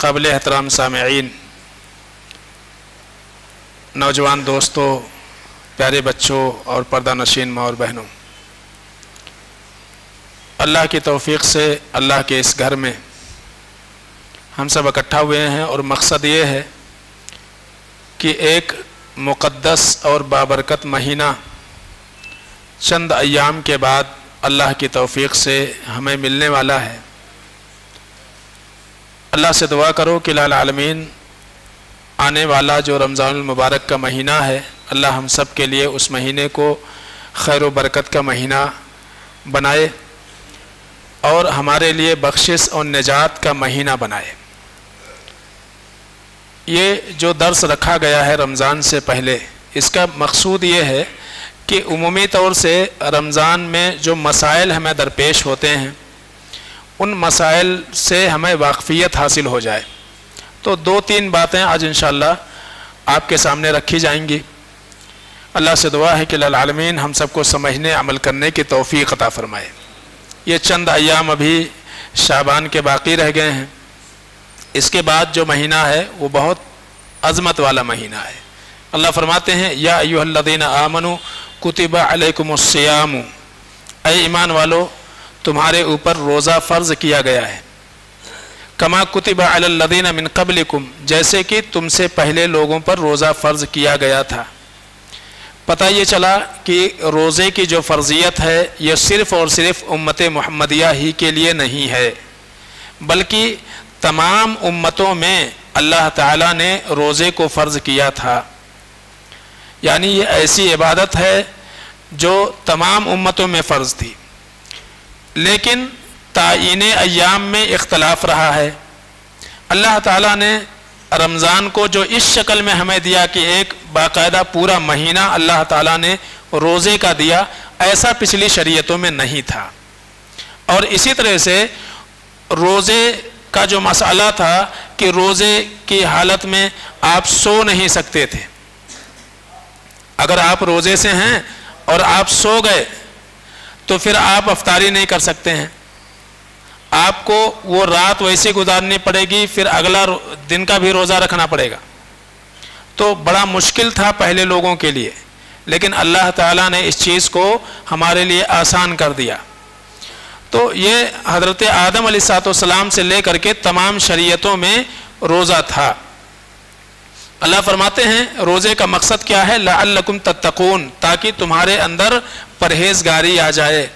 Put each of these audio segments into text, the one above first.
قابل احترام سامعین، نوجوان دوستوں، پیارے بچوں اور پردہ نشین ماں اور بہنوں، اللہ کی توفیق سے اللہ کے اس گھر میں ہم سب اکٹھا ہوئے ہیں اور مقصد یہ ہے کہ ایک مقدس اور بابرکت مہینہ چند ایام کے بعد اللہ کی توفیق سے ہمیں ملنے والا ہے۔ اللہ سے دعا کرو کہ الہ العالمین آنے والا جو رمضان المبارک کا مہینہ ہے، اللہ ہم سب کے لیے اس مہینے کو خیر و برکت کا مہینہ بنائے اور ہمارے لیے بخشش اور نجات کا مہینہ بنائے۔ یہ جو درس رکھا گیا ہے رمضان سے پہلے، اس کا مقصود یہ ہے کہ عمومی طور سے رمضان میں جو مسائل ہمیں درپیش ہوتے ہیں ان مسائل سے ہمیں واقفیت حاصل ہو جائے۔ تو دو تین باتیں آج انشاءاللہ آپ کے سامنے رکھی جائیں گی۔ اللہ سے دعا ہے کہ العالمین ہم سب کو سمجھنے عمل کرنے کی توفیق عطا فرمائے۔ یہ چند ایام ابھی شعبان کے باقی رہ گئے ہیں، اس کے بعد جو مہینہ ہے وہ بہت عظمت والا مہینہ ہے۔ اللہ فرماتے ہیں یا ایھا الذین آمنوا کتب علیکم الصیام، اے ایمان والو تمہارے اوپر روزہ فرض کیا گیا ہے، کما کتب علی الذین من قبلکم، جیسے کہ تم سے پہلے لوگوں پر روزہ فرض کیا گیا تھا۔ پتہ یہ چلا کہ روزے کی جو فرضیت ہے یہ صرف اور صرف امت محمدیہ ہی کے لیے نہیں ہے، بلکہ تمام امتوں میں اللہ تعالیٰ نے روزے کو فرض کیا تھا۔ یعنی یہ ایسی عبادت ہے جو تمام امتوں میں فرض تھی، لیکن تعیین ایام میں اختلاف رہا ہے۔ اللہ تعالیٰ نے رمضان کو جو اس شکل میں ہمیں دیا کہ ایک باقاعدہ پورا مہینہ اللہ تعالیٰ نے روزے کا دیا، ایسا پچھلی شریعتوں میں نہیں تھا۔ اور اسی طرح سے روزے کا جو مسئلہ تھا کہ روزے کی حالت میں آپ سو نہیں سکتے تھے۔ اگر آپ روزے سے ہیں اور آپ سو گئے تو پھر آپ افطاری نہیں کر سکتے ہیں، آپ کو وہ رات ویسے گزارنی پڑے گی، پھر اگلا دن کا بھی روزہ رکھنا پڑے گا۔ تو بڑا مشکل تھا پہلے لوگوں کے لیے، لیکن اللہ تعالیٰ نے اس چیز کو ہمارے لیے آسان کر دیا۔ تو یہ حضرت آدم علیہ السلام سے لے کر کے تمام شریعتوں میں روزہ تھا۔ اللہ فرماتے ہیں روزے کا مقصد کیا ہے؟ لعلکم تتقون، تاکہ تمہارے اندر پرہیزگاری آ جائے۔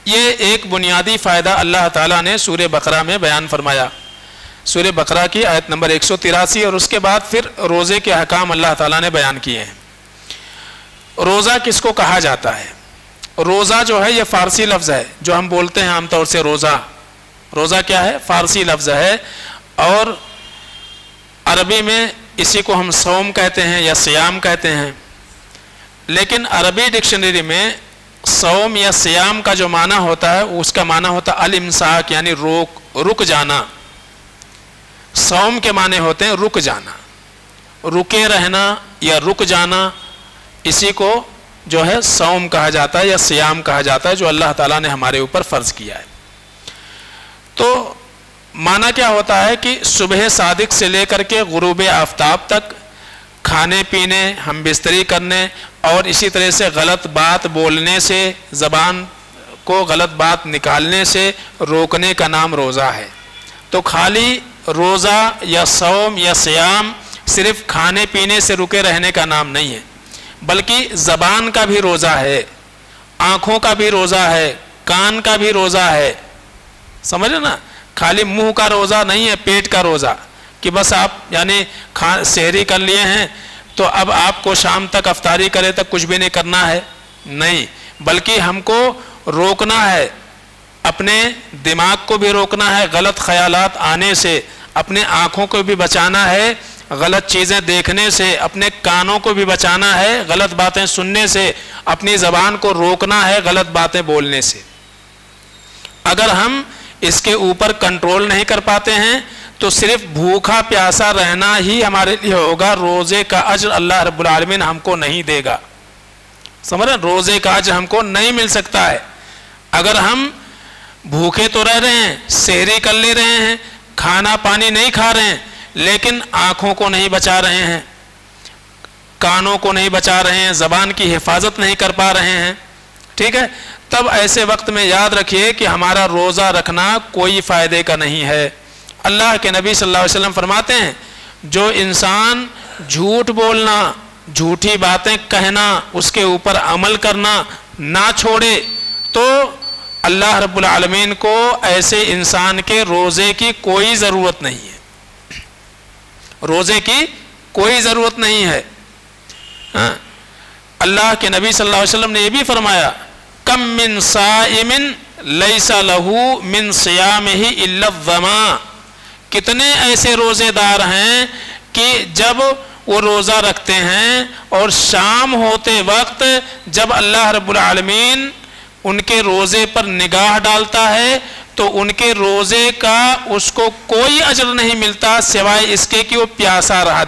یہ ایک بنیادی فائدہ اللہ تعالیٰ نے سورہ بقرہ میں بیان فرمایا، سورہ بقرہ کی آیت نمبر 183، اور اس کے بعد پھر روزے کے احکام اللہ تعالیٰ نے بیان کیے ہیں۔ روزہ کس کو کہا جاتا ہے؟ روزہ جو ہے یہ فارسی لفظ ہے، جو ہم بولتے ہیں عام طور سے روزہ۔ روزہ کیا ہے؟ فارسی لفظ ہے، اور عربی میں اسی کو ہم صوم کہتے ہیں یا صیام کہتے ہیں، لیکن عربی ڈکشنری میں صوم یا صیام کا جو معنی ہوتا ہے اس کا معنی ہوتا ہے الامساک، یعنی رک جانا۔ صوم کے معنی ہوتے ہیں رک جانا، رکے رہنا یا رک جانا، اسی کو جو ہے صوم کہا جاتا ہے یا صیام کہا جاتا ہے، جو اللہ تعالیٰ نے ہمارے اوپر فرض کیا ہے۔ تو معنی کیا ہوتا ہے کہ صبح صادق سے لے کر کے غروب آفتاب تک کھانے پینے، ہم بستری کرنے اور اسی طرح سے غلط بات بولنے سے، زبان کو غلط بات نکالنے سے روکنے کا نام روزہ ہے۔ تو خالی روزہ یا صوم یا صیام صرف کھانے پینے سے رکے رہنے کا نام نہیں ہے، بلکہ زبان کا بھی روزہ ہے، آنکھوں کا بھی روزہ ہے، کان کا بھی روزہ ہے۔ سمجھے نا؟ خالی منہ کا روزہ نہیں ہے، پیٹ کا روزہ کہ بس آپ یعنی سحری کر لیے ہیں تو اب آپ کو شام تک افطاری کرے تک کچھ بھی نہیں کرنا ہے، نہیں، بلکہ ہم کو روکنا ہے، اپنے دماغ کو بھی روکنا ہے غلط خیالات آنے سے، اپنے آنکھوں کو بھی بچانا ہے غلط چیزیں دیکھنے سے، اپنے کانوں کو بھی بچانا ہے غلط باتیں سننے سے، اپنی زبان کو روکنا ہے غلط باتیں بولنے سے۔ اگر ہم اس کے اوپر کنٹرول نہیں کر پاتے ہیں تو صرف بھوکا پیاسا رہنا ہی ہمارے لیے ہوگا، روزے کا اجر اللہ رب العالمین ہم کو نہیں دے گا۔ سمجھ رہے ہیں؟ روزے کا اجر ہم کو نہیں مل سکتا ہے۔ اگر ہم بھوکے تو رہ رہے ہیں، سحری کر لے رہے ہیں، کھانا پانی نہیں کھا رہے ہیں لیکن آنکھوں کو نہیں بچا رہے ہیں، کانوں کو نہیں بچا رہے ہیں، زبان کی حفاظت نہیں کر پا رہے ہیں، ٹھیک ہے، تب ایسے وقت میں یاد رکھیے کہ ہمارا روزہ رکھنا کوئی فائدے کا نہیں ہے۔ اللہ کے نبی صلی اللہ علیہ وسلم فرماتے ہیں جو انسان جھوٹ بولنا، جھوٹی باتیں کہنا، اس کے اوپر عمل کرنا نہ چھوڑے تو اللہ رب العالمین کو ایسے انسان کے روزے کی کوئی ضرورت نہیں ہے، روزے کی کوئی ضرورت نہیں ہے۔ اللہ کے نبی صلی اللہ علیہ وسلم نے یہ بھی فرمایا کم من صائم لیس لہ من صیامہ الا الظما، کتنے ایسے روزے دار ہیں کہ جب وہ روزہ رکھتے ہیں اور شام ہوتے وقت جب اللہ رب العالمین ان کے روزے پر نگاہ ڈالتا ہے تو ان کے روزے کا اس کو کوئی اجر نہیں ملتا سوائے اس کے کہ وہ پیاسا رہا،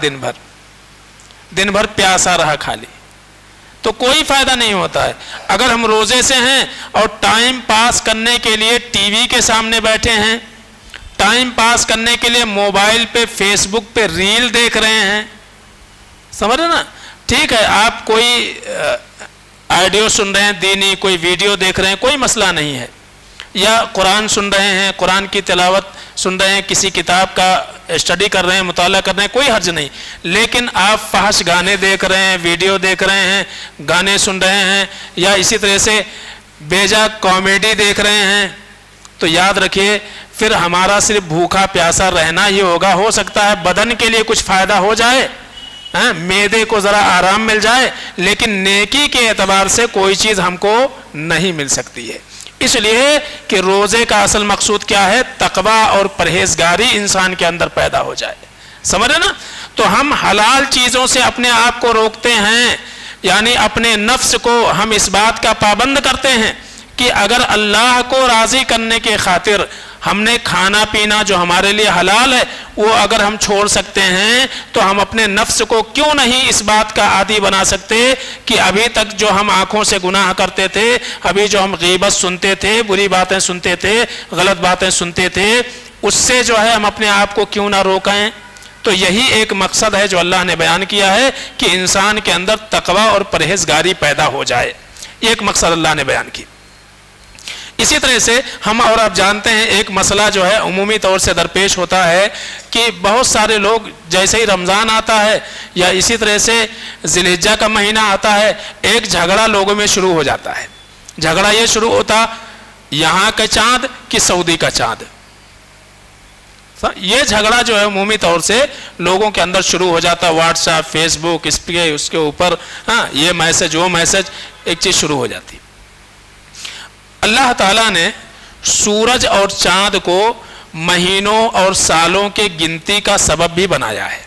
دن بھر پیاسا رہا خالی، تو کوئی فائدہ نہیں ہوتا ہے۔ اگر ہم روزے سے ہیں اور ٹائم پاس کرنے کے لیے ٹی وی کے سامنے بیٹھے ہیں، ٹائم پاس کرنے کے لیے موبائل پہ فیس بک پہ ریل دیکھ رہے ہیں، سمجھ رہے نا، ٹھیک ہے، آپ کوئی آڈیو سن رہے ہیں دینی، کوئی ویڈیو دیکھ رہے ہیں، کوئی مسئلہ نہیں ہے، یا قرآن سن رہے ہیں، قرآن کی تلاوت سن رہے ہیں، کسی کتاب کا اسٹڈی کر رہے ہیں، مطالعہ کر رہے ہیں، کوئی حرج نہیں، لیکن آپ فحش گانے دیکھ رہے ہیں، ویڈیو دیکھ رہے ہیں، گانے سن رہے ہیں، یا اسی طرح سے بیجا کامیڈی دیکھ رہے ہیں، تو یاد رکھیے پھر ہمارا صرف بھوکا پیاسا رہنا ہی ہوگا۔ ہو سکتا ہے بدن کے لیے کچھ فائدہ ہو جائے، معدے کو ذرا آرام مل جائے، لیکن نیکی کے اعتبار سے کوئی چیز ہم کو نہیں مل سکتی ہے۔ اس لیے کہ روزے کا اصل مقصود کیا ہے؟ تقوی اور پرہیزگاری انسان کے اندر پیدا ہو جائے، سمجھ رہے نا؟ تو ہم حلال چیزوں سے اپنے آپ کو روکتے ہیں، یعنی اپنے نفس کو ہم اس بات کا پابند کرتے ہیں کہ اگر اللہ کو راضی کرنے کے خاطر ہم نے کھانا پینا جو ہمارے لیے حلال ہے وہ اگر ہم چھوڑ سکتے ہیں تو ہم اپنے نفس کو کیوں نہیں اس بات کا عادی بنا سکتے کہ ابھی تک جو ہم آنکھوں سے گناہ کرتے تھے، ابھی جو ہم غیبت سنتے تھے، بری باتیں سنتے تھے، غلط باتیں سنتے تھے، اس سے جو ہے ہم اپنے آپ کو کیوں نہ روکیں؟ تو یہی ایک مقصد ہے جو اللہ نے بیان کیا ہے کہ انسان کے اندر تقوی اور پرہیزگاری پیدا ہو جائے، یہ ایک مقصد اللہ نے بیان کی۔ اسی طرح سے ہم اور آپ جانتے ہیں ایک مسئلہ جو ہے عمومی طور سے درپیش ہوتا ہے کہ بہت سارے لوگ جیسے ہی رمضان آتا ہے یا اسی طرح سے ذی الحجہ کا مہینہ آتا ہے، ایک جھگڑا لوگوں میں شروع ہو جاتا ہے۔ جھگڑا یہ شروع ہوتا یہاں کا چاند کہ سعودی کا چاند، یہ جھگڑا جو ہے عمومی طور سے لوگوں کے اندر شروع ہو جاتا، واٹس ایپ، فیس بک، اس کے اوپر یہ میسج وہ میسج، ایک چیز شروع ہو جاتی۔ اللہ تعالیٰ نے سورج اور چاند کو مہینوں اور سالوں کے گنتی کا سبب بھی بنایا ہے،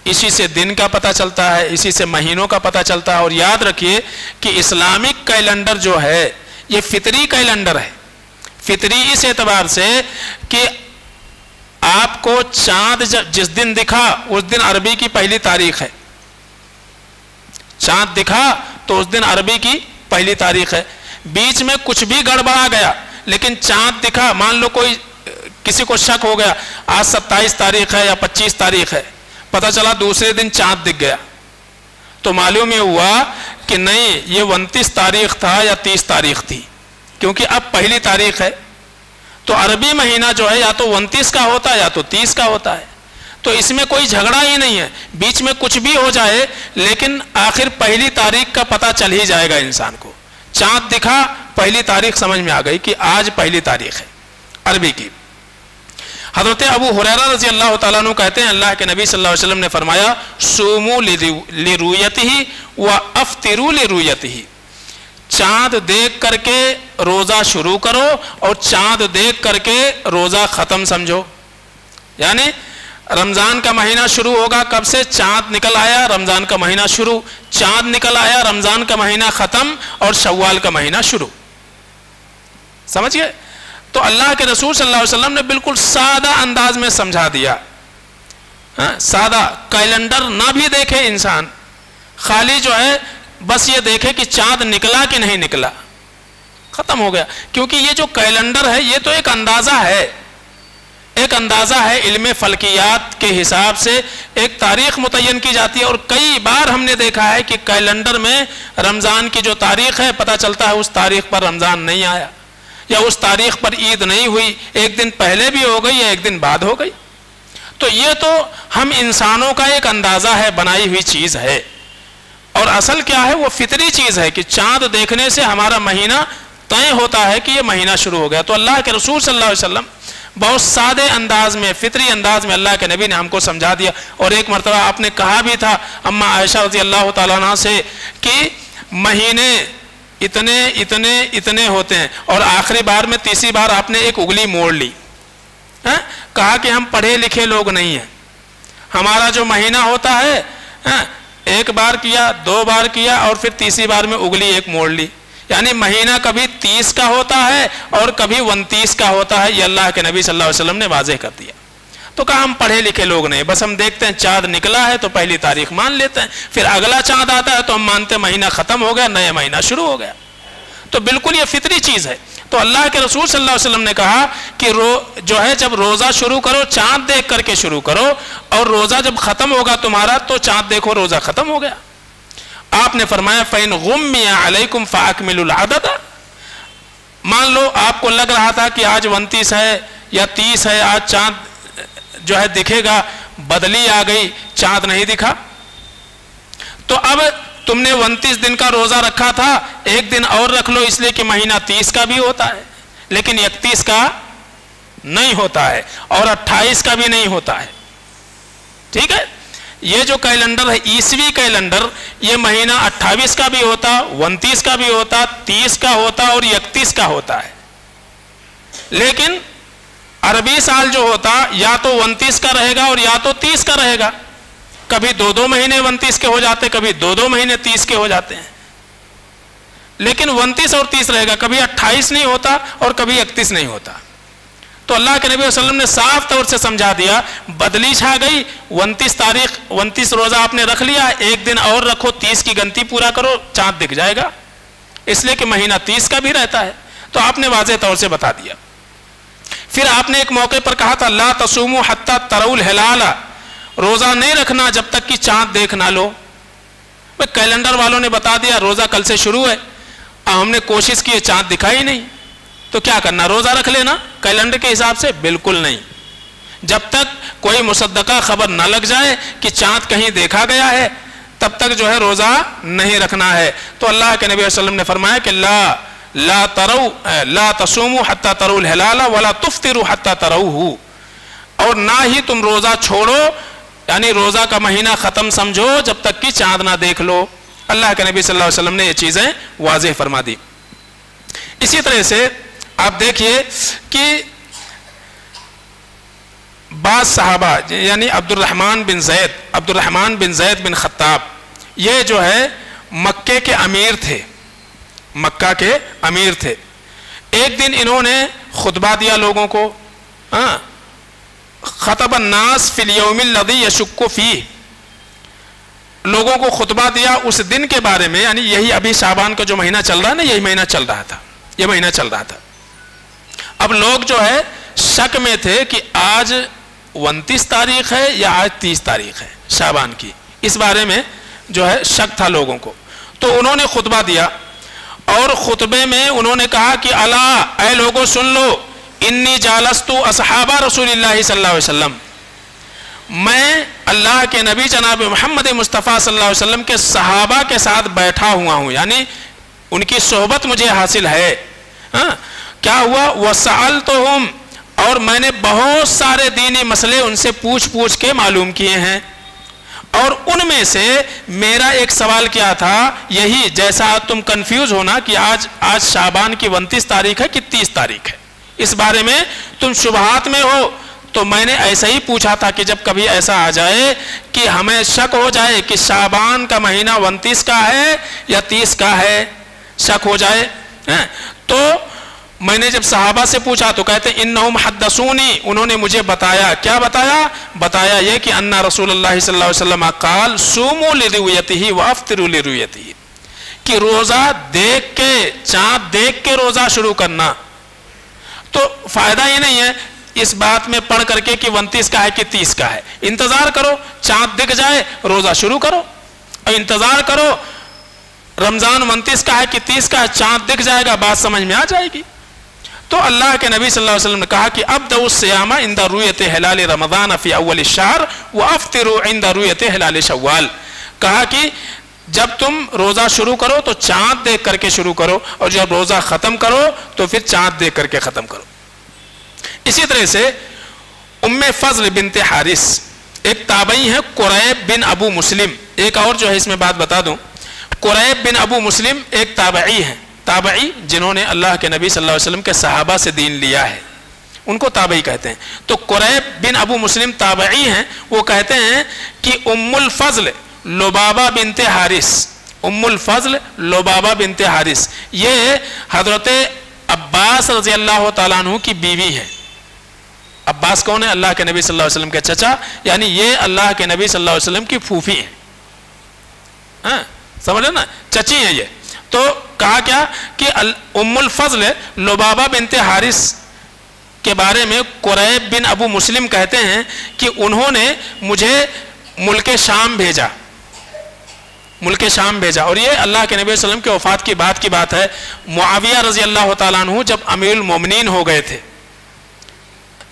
اسی سے دن کا پتہ چلتا ہے، اسی سے مہینوں کا پتہ چلتا ہے۔ اور یاد رکھیے کہ اسلامک کیلنڈر جو ہے یہ فطری کیلنڈر ہے، فطری اس اعتبار سے کہ آپ کو چاند جس دن دکھا اس دن عربی کی پہلی تاریخ ہے، چاند دکھا تو اس دن عربی کی پہلی تاریخ ہے، بیچ میں کچھ بھی گڑبڑا گیا لیکن چاند دکھا، مان لو کوئی کسی کو شک ہو گیا آج 27 تاریخ ہے یا 25 تاریخ ہے، پتہ چلا دوسرے دن چاند دکھ گیا تو معلوم یہ ہوا کہ نہیں یہ 29 تاریخ تھا یا 30 تاریخ تھی، کیونکہ اب پہلی تاریخ ہے۔ تو عربی مہینہ جو ہے یا تو 29 کا ہوتا ہے یا تو 30 کا ہوتا ہے، تو اس میں کوئی جھگڑا ہی نہیں ہے، بیچ میں کچھ بھی ہو جائے لیکن آخر پہلی تاریخ کا پتہ چل ہی جائے گا انسان کو۔ چاند دکھا پہلی تاریخ سمجھ میں آ گئی کہ آج پہلی تاریخ ہے عربی کی۔ حضرت ابو ہریرہ رضی اللہ تعالیٰ عنہ کہتے ہیں اللہ کے نبی صلی اللہ علیہ وسلم نے فرمایا صوموا لرؤیتہ وافطروا لرؤیتہ، چاند دیکھ کر کے روزہ شروع کرو اور چاند دیکھ کر کے روزہ ختم سمجھو۔ یعنی رمضان کا مہینہ شروع ہوگا کب سے؟ چاند نکل آیا رمضان کا مہینہ شروع، چاند نکل آیا رمضان کا مہینہ ختم اور شوال کا مہینہ شروع، سمجھ گئے؟ تو اللہ کے رسول صلی اللہ علیہ وسلم نے بالکل سادہ انداز میں سمجھا دیا، سادہ کیلنڈر نہ بھی دیکھے انسان، خالی جو ہے بس یہ دیکھے کہ چاند نکلا کہ نہیں نکلا، ختم ہو گیا۔ کیونکہ یہ جو کیلنڈر ہے یہ تو ایک اندازہ ہے، ایک اندازہ ہے علم فلکیات کے حساب سے ایک تاریخ متعین کی جاتی ہے، اور کئی بار ہم نے دیکھا ہے کہ کیلنڈر میں رمضان کی جو تاریخ ہے پتہ چلتا ہے اس تاریخ پر رمضان نہیں آیا، یا اس تاریخ پر عید نہیں ہوئی، ایک دن پہلے بھی ہو گئی یا ایک دن بعد ہو گئی۔ تو یہ تو ہم انسانوں کا ایک اندازہ ہے، بنائی ہوئی چیز ہے، اور اصل کیا ہے وہ فطری چیز ہے کہ چاند دیکھنے سے ہمارا مہینہ طے ہوتا ہے کہ یہ مہینہ شروع ہو گیا۔ تو اللہ کے رسول صلی اللہ علیہ وسلم بہت سادے انداز میں، فطری انداز میں اللہ کے نبی نے ہم کو سمجھا دیا۔ اور ایک مرتبہ آپ نے کہا بھی تھا اما عائشہ رضی اللہ تعالیٰ عنہ سے کہ مہینے اتنے اتنے اتنے ہوتے ہیں، اور آخری بار میں تیسری بار آپ نے ایک انگلی موڑ لی، کہا کہ ہم پڑھے لکھے لوگ نہیں ہیں، ہمارا جو مہینہ ہوتا ہے ایک بار کیا، دو بار کیا، اور پھر تیسری بار میں انگلی ایک موڑ لی، یعنی مہینہ کبھی 30 کا ہوتا ہے اور کبھی 29 کا ہوتا ہے، یہ اللہ کے نبی صلی اللہ علیہ وسلم نے واضح کر دیا۔ تو کہا ہم پڑھے لکھے لوگ نہیں، بس ہم دیکھتے ہیں چاند نکلا ہے تو پہلی تاریخ مان لیتے ہیں، پھر اگلا چاند آتا ہے تو ہم مانتے ہیں مہینہ ختم ہو گیا، نیا مہینہ شروع ہو گیا۔ تو بالکل یہ فطری چیز ہے۔ تو اللہ کے رسول صلی اللہ علیہ وسلم نے کہا کہ جو ہے جب روزہ شروع کرو چاند دیکھ کر کے شروع کرو، اور روزہ جب ختم ہوگا تمہارا تو چاند دیکھو روزہ ختم ہو گیا۔ آپ نے فرمایا فَإِنْ غُمِّيَ عَلَيْكُمْ فَأَكْمِلُوا الْعَدَدَ، مان لو آپ کو لگ رہا تھا کہ آج 29 ہے یا 30 ہے، آج چاند جو ہے دکھے گا، بدلی آ گئی، چاند نہیں دکھا، تو اب تم نے 29 دن کا روزہ رکھا تھا، ایک دن اور رکھ لو، اس لیے کہ مہینہ 30 کا بھی ہوتا ہے لیکن 31 کا نہیں ہوتا ہے اور 28 کا بھی نہیں ہوتا ہے، ٹھیک ہے۔ یہ جو کیلنڈر ہے عیسوی کیلنڈر، یہ مہینہ 28 کا بھی ہوتا، 29 کا بھی ہوتا، 30 کا ہوتا اور 31 کا ہوتا ہے، لیکن عربی سال جو ہوتا یا تو 29 کا رہے گا اور یا تو 30 کا رہے گا، کبھی دو مہینے 29 کے ہو جاتے، کبھی دو مہینے 30 کے ہو جاتے ہیں، لیکن 29 اور 30 رہے گا، کبھی 28 نہیں ہوتا اور کبھی 31 نہیں ہوتا۔ تو اللہ کے نبی صلی اللہ علیہ وسلم نے صاف طور سے سمجھا دیا، بدلی چھا گئی، 29 روزہ آپ نے رکھ لیا، ایک دن اور رکھو، 30 کی گنتی پورا کرو، چاند دکھ جائے گا، اس لیے کہ مہینہ 30 کا بھی رہتا ہے۔ تو آپ نے واضح طور سے بتا دیا۔ پھر آپ نے ایک موقع پر کہا تھا لا تصوموا حتی تروا الہلال، روزہ نہیں رکھنا جب تک کہ چاند دیکھ نہ لو۔ کیلنڈر والوں نے بتا دیا روزہ کل سے شروع ہے، ہم نے کوشش کی چاند دکھا ہی نہیں، تو کیا کرنا، روزہ رکھ لینا کیلنڈر کے حساب سے؟ بالکل نہیں، جب تک کوئی مصدقہ خبر نہ لگ جائے کہ چاند کہیں دیکھا گیا ہے تب تک جو ہے روزہ نہیں رکھنا ہے۔ تو اللہ کے نبی صلی اللہ علیہ وسلم نے فرمایا کہ لا تصوموا حتی تروا الہلال ولا تفطروا حتی تروہ، اور نہ ہی تم روزہ چھوڑو، یعنی روزہ کا مہینہ ختم سمجھو جب تک کہ چاند نہ دیکھ لو۔ اللہ کے نبی صلی اللہ علیہ وسلم نے یہ چیزیں واضح فرما دی۔ اسی طرح سے آپ دیکھیے کہ بعض صحابہ یعنی عبد الرحمن بن زید بن خطاب، یہ جو ہے مکے کے امیر تھے، مکہ کے امیر تھے۔ ایک دن انہوں نے خطبہ دیا لوگوں کو، خطب الناس فی الیوم الذی یشک فیہ، لوگوں کو خطبہ دیا اس دن کے بارے میں، یعنی یہی ابھی شعبان کا جو مہینہ چل رہا ہے نا، یہی مہینہ چل رہا تھا، یہ مہینہ چل رہا تھا۔ اب لوگ جو ہے شک میں تھے کہ آج 29 تاریخ ہے یا آج 30 تاریخ ہے شعبان کی، اس بارے میں جو ہے شک تھا لوگوں کو۔ تو انہوں نے خطبہ دیا، اور خطبے میں انہوں نے کہا کہ الا، اے لوگوں سن لو، انی جالست اصحاب رسول اللہ صلی اللہ علیہ وسلم، میں اللہ کے نبی جناب محمد مصطفیٰ صلی اللہ علیہ وسلم کے صحابہ کے ساتھ بیٹھا ہوا ہوں، یعنی ان کی صحبت مجھے حاصل ہے۔ کیا ہوا، وسألتہم، اور میں نے بہت سارے دینی مسئلے ان سے پوچھ کے معلوم کیے ہیں، اور ان میں سے میرا ایک سوال کیا تھا، یہی جیسا تم کنفیوز ہونا کہ آج شعبان کی 29 تاریخ ہے کہ 30 تاریخ ہے، اس بارے میں تم شبہات میں ہو، تو میں نے ایسا ہی پوچھا تھا کہ جب کبھی ایسا آ جائے کہ ہمیں شک ہو جائے کہ شعبان کا مہینہ 29 کا ہے یا 30 کا ہے، شک ہو جائے، تو میں نے جب صحابہ سے پوچھا تو کہتے انہم حدثونی، انہوں نے مجھے بتایا، کیا بتایا یہ کہ ان رسول اللہ صلی اللہ علیہ وسلم قال صوموا لرؤیتہ وافطروا لرؤیتہ، کہ روزہ دیکھ کے، چاند دیکھ کے روزہ شروع کرنا۔ تو فائدہ یہ نہیں ہے اس بات میں پڑھ کر کے کہ 29 کا ہے کہ 30 کا ہے. انتظار کرو چاند دکھ جائے روزہ شروع کرو, اور انتظار کرو رمضان 29 کا ہے کہ 30 کا ہے, چاند دکھ جائے گا, بات سمجھ میں آ جائے گی. تو اللہ کے نبی صلی اللہ علیہ وسلم نے کہا کہ ابدؤ الصیام عند رؤیت ہلال رمضان فی اول الشہر وافطروا عند رؤیت ہلال شوال. کہا کہ جب تم روزہ شروع کرو تو چاند دیکھ کر کے شروع کرو, اور جب روزہ ختم کرو تو پھر چاند دیکھ کر کے ختم کرو. اسی طرح سے ام فضل بنت حارث ایک تابعی ہے, قریب بن ابو مسلم. ایک اور جو ہے اس میں بات بتا دوں, قریب بن ابو مسلم ایک تابعی ہے, تابعی جنہوں نے اللہ کے نبی صلی اللہ علیہ وسلم کے صحابہ سے دین لیا ہے, ان کو تابعی کہتے ہیں. تو قریب بن ابو مسلم تابعی ہیں, وہ کہتے ہیں کہ ام الفضل لبابہ بنت حارث, ام الفضل لبابہ بنت حارث یہ حضرت عباس رضی اللہ تعالیٰ عنہ کی بیوی ہے. عباس کون ہے؟ اللہ کے نبی صلی اللہ علیہ وسلم کے چچا, یعنی یہ اللہ کے نبی صلی اللہ علیہ وسلم کی پھوپھی ہیں. ہاں سمجھے نا, چچی ہیں یہ. تو کہا کیا کہ ام الفضل لبابہ بنت حارث کے بارے میں قریب بن ابو مسلم کہتے ہیں کہ انہوں نے مجھے ملک شام بھیجا, ملک شام بھیجا. اور یہ اللہ کے نبی صلی اللہ علیہ وسلم کے وفات کی بات ہے. معاویہ رضی اللہ تعالیٰ عنہ جب امیر المومنین ہو گئے تھے,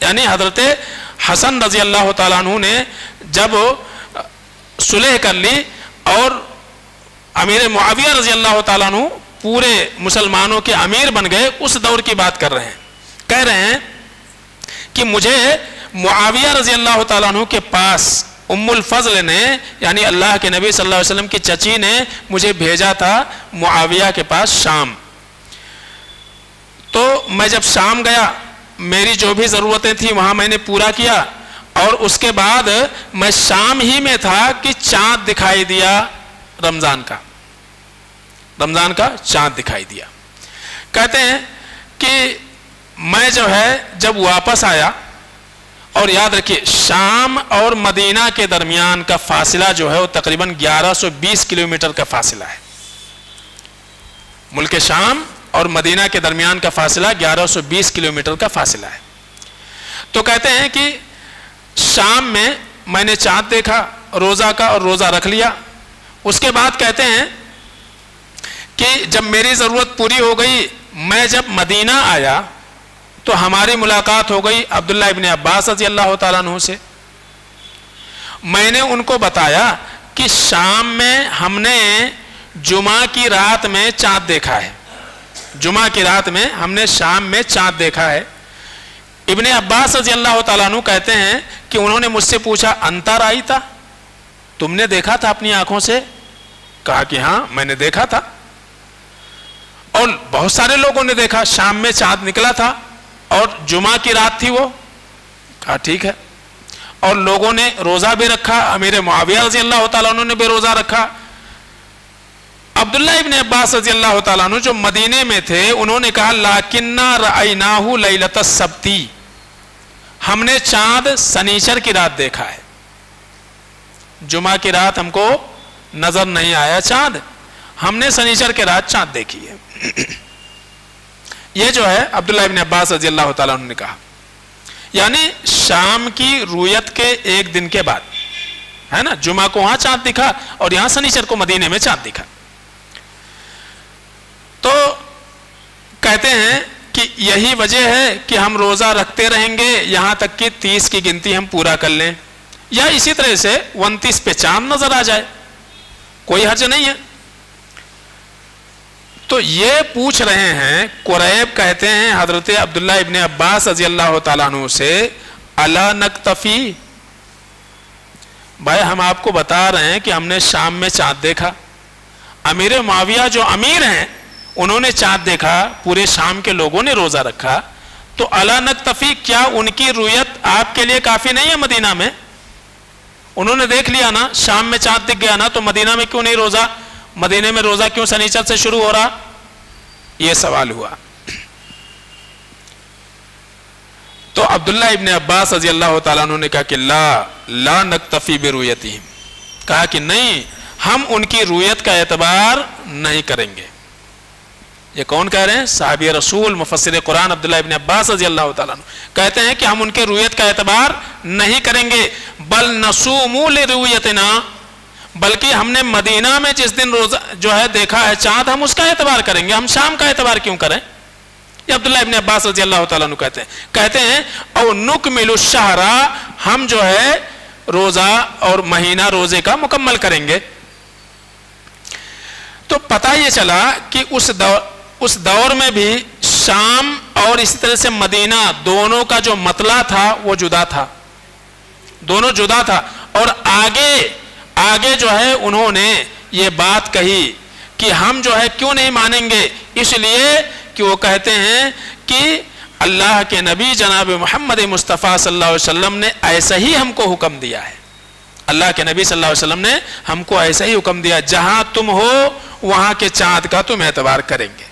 یعنی حضرت حسن رضی اللہ تعالیٰ عنہ نے جب صلح کر لی اور امیر معاویہ رضی اللہ تعالیٰ عنہ پورے مسلمانوں کے امیر بن گئے, اس دور کی بات کر رہے ہیں. کہہ رہے ہیں کہ مجھے معاویہ رضی اللہ تعالیٰ عنہ کے پاس ام الفضل نے, یعنی اللہ کے نبی صلی اللہ علیہ وسلم کی چچی نے مجھے بھیجا تھا معاویہ کے پاس شام. تو میں جب شام گیا, میری جو بھی ضرورتیں تھیں وہاں میں نے پورا کیا, اور اس کے بعد میں شام ہی میں تھا کہ چاند دکھائی دیا, رمضان کا چاند دکھائی دیا. کہتے ہیں کہ میں جو ہے جب واپس آیا, اور یاد رکھیے شام اور مدینہ کے درمیان کا فاصلہ جو ہے وہ تقریباً 1120 کلومیٹر کا فاصلہ ہے. ملک شام اور مدینہ کے درمیان کا فاصلہ 1120 کلومیٹر کا فاصلہ ہے. تو کہتے ہیں کہ شام میں نے چاند دیکھا روزہ کا, اور روزہ رکھ لیا. اس کے بعد کہتے ہیں کہ جب میری ضرورت پوری ہو گئی, میں جب مدینہ آیا تو ہماری ملاقات ہو گئی عبداللہ ابن عباس رضی اللہ تعالیٰ عنہ سے. میں نے ان کو بتایا کہ شام میں ہم نے جمعہ کی رات میں چاند دیکھا ہے, جمعہ کی رات میں ہم نے شام میں چاند دیکھا ہے. ابن عباس رضی اللہ تعالیٰ عنہ کہتے ہیں کہ انہوں نے مجھ سے پوچھا انتا رائیتا, تم نے دیکھا تھا اپنی آنکھوں سے؟ کہا کہ ہاں میں نے دیکھا تھا, اور بہت سارے لوگوں نے دیکھا, شام میں چاند نکلا تھا اور جمعہ کی رات تھی وہ. کہا ٹھیک ہے. اور لوگوں نے روزہ بھی رکھا, امیر معاویہ رضی اللہ تعالیٰ عنہ نے بھی روزہ رکھا. عبداللہ ابن عباس رضی اللہ تعالیٰ عنہ جو مدینے میں تھے, انہوں نے کہا لاکننا رأیناہ لیلۃ السبت, ہم نے چاند سنیچر کی رات دیکھا ہے, جمعہ کی رات ہم کو نظر نہیں آیا چاند, ہم نے سنیچر کی رات چاند دیکھی ہے. یہ جو ہے عبداللہ ابن عباس رضی اللہ تعالیٰ عنہ نے کہا, یعنی شام کی رویت کے ایک دن کے بعد ہے نا, جمعہ کو وہاں چاند دکھا اور یہاں سنیچر کو مدینے میں چاند دکھا. تو کہتے ہیں کہ یہی وجہ ہے کہ ہم روزہ رکھتے رہیں گے یہاں تک کہ 30 کی گنتی ہم پورا کر لیں, یا اسی طرح سے 29 پہ چاند نظر آ جائے, کوئی حرج نہیں ہے. تو یہ پوچھ رہے ہیں, قریب کہتے ہیں حضرت عبداللہ ابن عباس رضی اللہ تعالیٰ عنہ سے, الا نکتفی, بھائی ہم آپ کو بتا رہے ہیں کہ ہم نے شام میں چاند دیکھا, امیر معاویہ جو امیر ہیں انہوں نے چاند دیکھا, پورے شام کے لوگوں نے روزہ رکھا, تو الا نکتفی, کیا ان کی رویت آپ کے لیے کافی نہیں ہے مدینہ میں؟ انہوں نے دیکھ لیا نا, شام میں چاند دکھ گیا نا, تو مدینہ میں کیوں نہیں روزہ, مدینے میں روزہ کیوں سنیچر سے شروع ہو رہا؟ یہ سوال ہوا. تو عبداللہ ابن عباس رضی اللہ تعالیٰ عنہ نے کہا کہ لا نکتفی برؤیتہم, کہا کہ نہیں, ہم ان کی رویت کا اعتبار نہیں کریں گے. یہ کون کہہ رہے ہیں؟ صحابی رسول مفسر قرآن عبداللہ ابن عباس رضی اللہ تعالیٰ عنہ کہتے ہیں کہ ہم ان کے رویت کا اعتبار نہیں کریں گے، بل نصوم لرؤیتنا، بلکہ ہم نے مدینہ میں جس دن روزہ جو ہے دیکھا ہے چاند، ہم اس کا اعتبار کریں گے، ہم شام کا اعتبار کیوں کریں؟ یہ عبداللہ ابن عباس رضی اللہ تعالیٰ عنہ کہتے ہیں او نکمل الشہر، ہم جو ہے روزہ اور مہینہ روزے کا مکمل کریں گے۔ تو پتہ یہ چلا کہ اس دور میں بھی شام اور اسی طرح سے مدینہ دونوں کا جو مطلع تھا وہ جدا تھا، دونوں جدا تھا، اور آگے جو ہے انہوں نے یہ بات کہی کہ ہم جو ہے کیوں نہیں مانیں گے، اس لیے کہ وہ کہتے ہیں کہ اللہ کے نبی جناب محمد مصطفیٰ صلی اللہ علیہ وسلم نے ایسا ہی ہم کو حکم دیا ہے، اللہ کے نبی صلی اللہ علیہ وسلم نے ہم کو ایسا ہی حکم دیا، جہاں تم ہو وہاں کے چاند کا تم اعتبار کریں گے،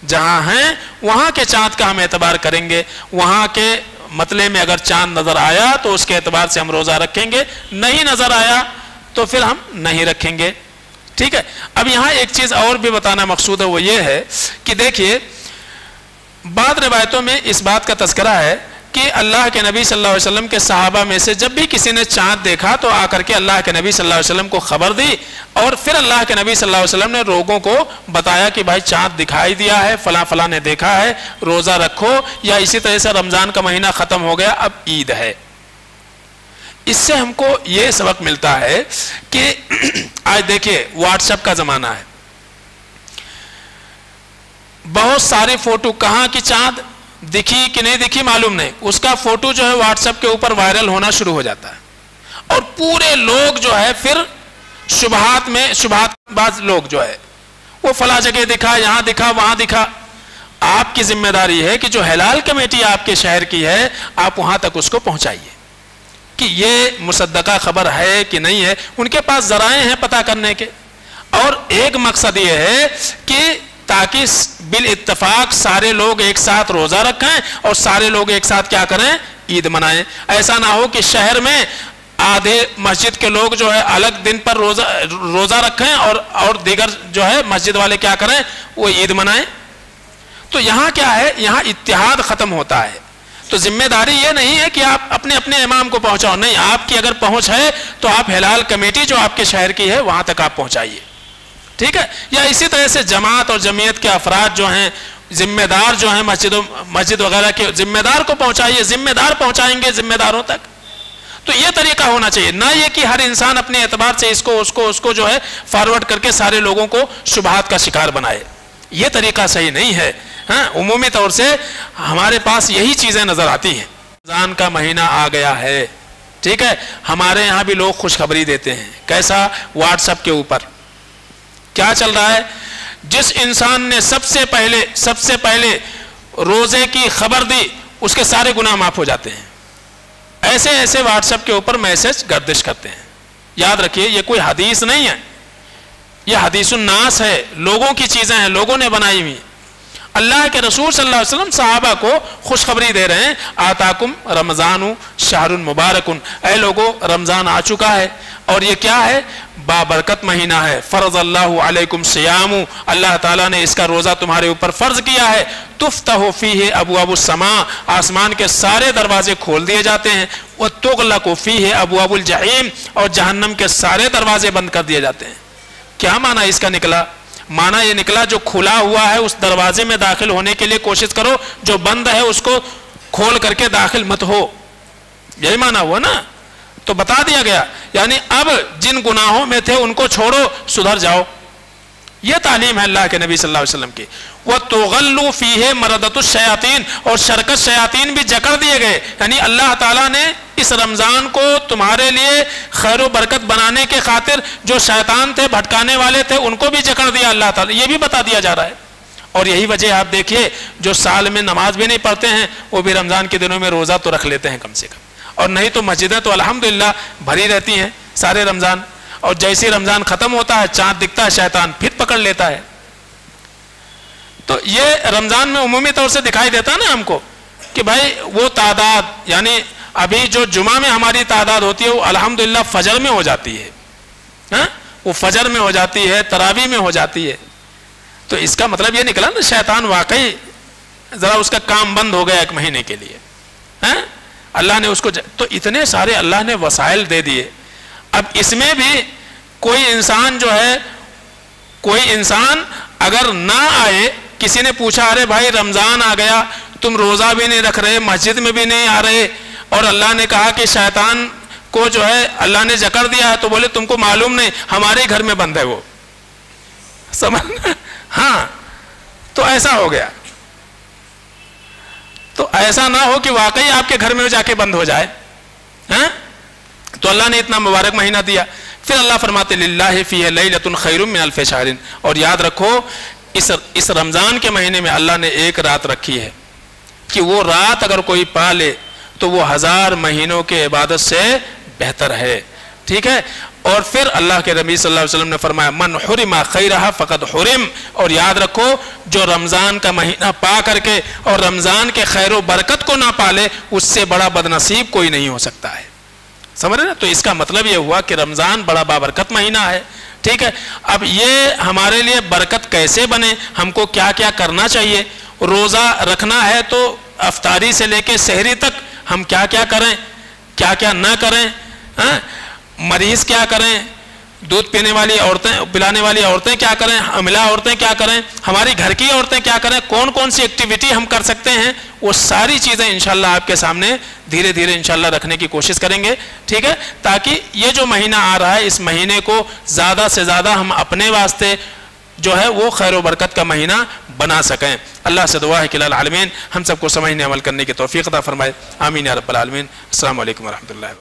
جہاں ہیں وہاں کے چاند کا ہم اعتبار کریں گے، وہاں کے مطلع میں اگر چاند نظر آیا تو اس کے اعتبار سے ہم روزہ رکھیں گے، نہیں نظر آیا تو پھر ہم نہیں رکھیں گے۔ ٹھیک ہے، اب یہاں ایک چیز اور بھی بتانا مقصود ہے، وہ یہ ہے کہ دیکھیے بعض روایتوں میں اس بات کا تذکرہ ہے کہ اللہ کے نبی صلی اللہ علیہ وسلم کے صحابہ میں سے جب بھی کسی نے چاند دیکھا تو آ کر کے اللہ کے نبی صلی اللہ علیہ وسلم کو خبر دی، اور پھر اللہ کے نبی صلی اللہ علیہ وسلم نے لوگوں کو بتایا کہ بھائی چاند دکھائی دیا ہے، فلاں فلاں نے دیکھا ہے، روزہ رکھو، یا اسی طرح سے رمضان کا مہینہ ختم ہو گیا، اب عید ہے۔ اس سے ہم کو یہ سبق ملتا ہے کہ آج دیکھیے واٹس ایپ کا زمانہ ہے، بہت سارے فوٹو، کہاں کی چاند دکھی کہ نہیں دکھی معلوم نہیں، اس کا فوٹو جو ہے واٹس ایپ کے اوپر وائرل ہونا شروع ہو جاتا ہے، اور پورے لوگ جو ہے پھر شبہات بعض لوگ جو ہے وہ فلاں جگہ دکھا، یہاں دکھا، وہاں دکھا۔ آپ کی ذمہ داری ہے کہ جو ہلال کمیٹی آپ کے شہر کی ہے آپ وہاں تک اس کو پہنچائیے کہ یہ مصدقہ خبر ہے کہ نہیں ہے، ان کے پاس ذرائع ہیں پتہ کرنے کے، اور ایک مقصد یہ ہے کہ تاکہ بالاتفاق سارے لوگ ایک ساتھ روزہ رکھیں اور سارے لوگ ایک ساتھ کیا کریں، عید منائیں۔ ایسا نہ ہو کہ شہر میں آدھے مسجد کے لوگ جو ہے الگ دن پر روزہ رکھیں اور دیگر جو ہے مسجد والے کیا کریں، وہ عید منائیں۔ تو یہاں کیا ہے، یہاں اتحاد ختم ہوتا ہے۔ تو ذمہ داری یہ نہیں ہے کہ آپ اپنے امام کو پہنچاؤ، نہیں، آپ کی اگر پہنچ ہے تو آپ ہلال کمیٹی جو آپ کے شہر کی ہے وہاں تک آپ پہنچائیے، ٹھیک ہے۔ یا اسی طرح سے جماعت اور جمعیت کے افراد جو ہیں، ذمہ دار جو ہیں مسجد وغیرہ کے ذمہ دار کو پہنچائیے، ذمہ دار پہنچائیں گے ذمہ داروں تک۔ تو یہ طریقہ ہونا چاہیے، نہ یہ کہ ہر انسان اپنے اعتبار سے اس کو جو ہے فارورڈ کر کے سارے لوگوں کو شبہات کا شکار بنائے، یہ طریقہ صحیح نہیں ہے۔ ہاں، عمومی طور سے ہمارے پاس یہی چیزیں نظر آتی ہیں۔ رمضان کا مہینہ آ گیا ہے، ٹھیک ہے، ہمارے یہاں بھی لوگ خوشخبری دیتے ہیں، کیسا؟ واٹس ایپ کے اوپر کیا چل رہا ہے؟ جس انسان نے سب سے پہلے روزے کی خبر دی اس کے سارے گناہ معاف ہو جاتے ہیں، ایسے واٹس ایپ کے اوپر میسج گردش کرتے ہیں۔ یاد رکھیے یہ کوئی حدیث نہیں ہے، یہ حدیث الناس ہے، لوگوں کی چیزیں ہیں، لوگوں نے بنائی ہوئی۔ اللہ کے رسول صلی اللہ علیہ وسلم صحابہ کو خوشخبری دے رہے ہیں، آتاکم رمضان شہر مبارک، اے لوگو رمضان آ چکا ہے، اور یہ کیا ہے؟ بابرکت مہینہ ہے، فرض اللہ علیکم صیام، اللہ تعالیٰ نے اس کا روزہ تمہارے اوپر فرض کیا ہے، تفتح فیہ ابواب السماء، آسمان کے سارے دروازے کھول دیے جاتے ہیں، وتغلق فیہ ابواب الجحیم، اور جہنم کے سارے دروازے بند کر دیے جاتے ہیں۔ کیا معنی اس کا نکلا؟ معنی یہ نکلا جو کھلا ہوا ہے اس دروازے میں داخل ہونے کے لیے کوشش کرو، جو بند ہے اس کو کھول کر کے داخل مت ہو، یہی معنی ہوا نا۔ تو بتا دیا گیا، یعنی اب جن گناہوں میں تھے ان کو چھوڑو، سدھر جاؤ، یہ تعلیم ہے اللہ کے نبی صلی اللہ علیہ وسلم کی۔ وَتُغَلُّ فِيهِ مَرَدَةُ الشَّيَاطِينَ، اور شرکت شیاطین بھی جکڑ دیے گئے، یعنی اللہ تعالیٰ نے اس رمضان کو تمہارے لیے خیر و برکت بنانے کے خاطر جو شیطان تھے، بھٹکانے والے تھے، ان کو بھی جکڑ دیا اللہ تعالیٰ، یہ بھی بتا دیا جا رہا ہے۔ اور یہی وجہ آپ دیکھیے جو سال میں نماز بھی نہیں پڑھتے ہیں وہ بھی رمضان کے دنوں میں روزہ تو رکھ لیتے ہیں کم سے کم، اور نہیں تو مسجدیں تو الحمدللہ بھری رہتی ہیں سارے رمضان، اور جیسے رمضان ختم ہوتا ہے چاند دکھتا ہے شیطان پھر پکڑ لیتا ہے۔ تو یہ رمضان میں عمومی طور سے دکھائی دیتا نا ہم کو کہ بھائی وہ تعداد، یعنی ابھی جو جمعہ میں ہماری تعداد ہوتی ہے وہ الحمدللہ فجر میں ہو جاتی ہے، ہاں وہ فجر میں ہو جاتی ہے، تراویح میں ہو جاتی ہے۔ تو اس کا مطلب یہ نکلا نا شیطان واقعی ذرا اس کا کام بند ہو گیا 1 مہینے کے لیے. اللہ نے اس کو تو اتنے سارے اللہ نے وسائل دے دیے. اب اس میں بھی کوئی انسان جو ہے، کوئی انسان اگر نہ آئے، کسی نے پوچھا ارے بھائی رمضان آ گیا، تم روزہ بھی نہیں رکھ رہے، مسجد میں بھی نہیں آ رہے، اور اللہ نے کہا کہ شیطان کو جو ہے اللہ نے جکڑ دیا ہے، تو بولے تم کو معلوم نہیں، ہمارے گھر میں بند ہے وہ. سمجھنا؟ ہاں، تو ایسا ہو گیا. تو ایسا نہ ہو کہ واقعی آپ کے گھر میں جا کے بند ہو جائے. تو اللہ نے اتنا مبارک مہینہ دیا. پھر اللہ فرماتے للہ فیہ لیلۃ خیر من الف شہر. اور یاد رکھو اس رمضان کے مہینے میں اللہ نے ایک رات رکھی ہے کہ وہ رات اگر کوئی پا لے تو وہ 1000 مہینوں کے عبادت سے بہتر ہے. ٹھیک ہے. اور پھر اللہ کے نبی صلی اللہ علیہ وسلم نے فرمایا من حرم خیرہ فقد حرم. اور یاد رکھو جو رمضان کا مہینہ پا کر کے اور رمضان کے خیر و برکت کو نہ پالے، اس سے بڑا بدنصیب کوئی نہیں ہو سکتا ہے. سمجھ رہے نا؟ تو اس کا مطلب یہ ہوا کہ رمضان بڑا بابرکت مہینہ ہے. ٹھیک ہے. اب یہ ہمارے لیے برکت کیسے بنے، ہم کو کیا کیا کرنا چاہیے. روزہ رکھنا ہے تو افطاری سے لے کے سحری تک ہم کیا کیا کریں، کیا کیا نہ کریں. مریض کیا کریں، دودھ پینے والی عورتیں، پلانے والی عورتیں کیا کریں، حاملہ عورتیں کیا کریں، ہماری گھر کی عورتیں کیا کریں، کون کون سی ایکٹیویٹی ہم کر سکتے ہیں، وہ ساری چیزیں انشاءاللہ آپ کے سامنے دھیرے دھیرے انشاءاللہ رکھنے کی کوشش کریں گے. ٹھیک ہے. تاکہ یہ جو مہینہ آ رہا ہے، اس مہینے کو زیادہ سے زیادہ ہم اپنے واسطے جو ہے وہ خیر و برکت کا مہینہ بنا سکیں. اللہ سے دعا ہے کہ العالمین ہم سب کو سمجھنے عمل کرنے کی توفیق عطا فرمائے. آمین یا رب العالمین. السلام علیکم ورحمۃ اللہ.